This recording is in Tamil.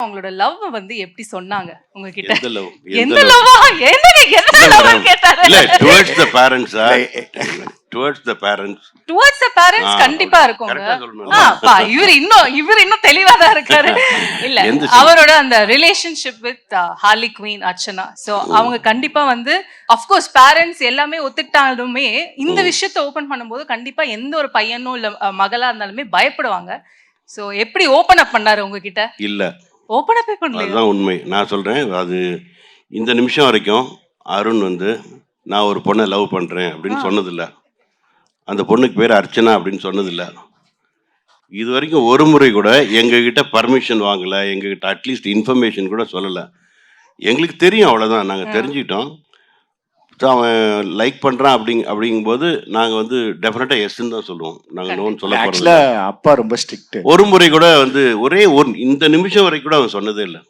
அவங்களோட லவ் வந்து எப்படி சொன்னாங்க உங்ககிட்ட? எந்த லவ் எந்த லவ்வா? என்னங்க என்ன லவ் கேட்டாரு? இல்ல டுவர்ட்ஸ் த பேரண்ட்ஸா? Towards the parents. Towards the parents கண்டிப்பா இருக்குங்க. கரெக்ட்டா சொல்லணும். இவர் இன்னும் தெளிவா தான் இருக்காரு. இல்ல அவரோட அந்த relationship with Harley queen Archana. So அவங்க கண்டிப்பா வந்து of course பேரண்ட்ஸ் எல்லாமே ஒத்துக்கிட்டாலுமே இந்த விஷயத்தை ஓபன் பண்ணும்போது கண்டிப்பா எந்த ஒரு பையனோ இல்ல மகளா இருந்தாலுமே பயப்படுவாங்க. சோ எப்படி ஓபன் அப் பண்ணாரு உங்ககிட்ட? இல்ல ஓபன் அப்பே பண்ணல. அதுதான் உண்மை. நான் சொல்றேன், அது இந்த நிமிஷம் வரைக்கும் அருண் வந்து நான் ஒரு பொண்ணை லவ் பண்றேன் அப்படின்னு சொன்னதில்ல. அந்த பொண்ணுக்கு பேர் அர்ச்சனா அப்படின்னு சொன்னதில்ல. இது வரைக்கும் ஒரு முறை கூட எங்ககிட்ட பர்மிஷன் வாங்கல, எங்ககிட்ட அட்லீஸ்ட் இன்ஃபர்மேஷன் கூட சொல்லல. எங்களுக்கு தெரியும், அவ்வளவுதான். நாங்க தெரிஞ்சுக்கிட்டோம். அவன் லைக் பண்றான் அப்படிங்கும்போது நாங்க வந்து டெஃபினட்டா எஸ்ன்னு தான் சொல்லுவோம். நாங்க நோன்னு சொல்ல போறது. அப்பா ரொம்ப ஸ்ட்ரிக்ட். ஒரு முறை கூட வந்து இந்த நிமிஷம் வரைக்கும் கூட அவன் சொன்னதே இல்லை.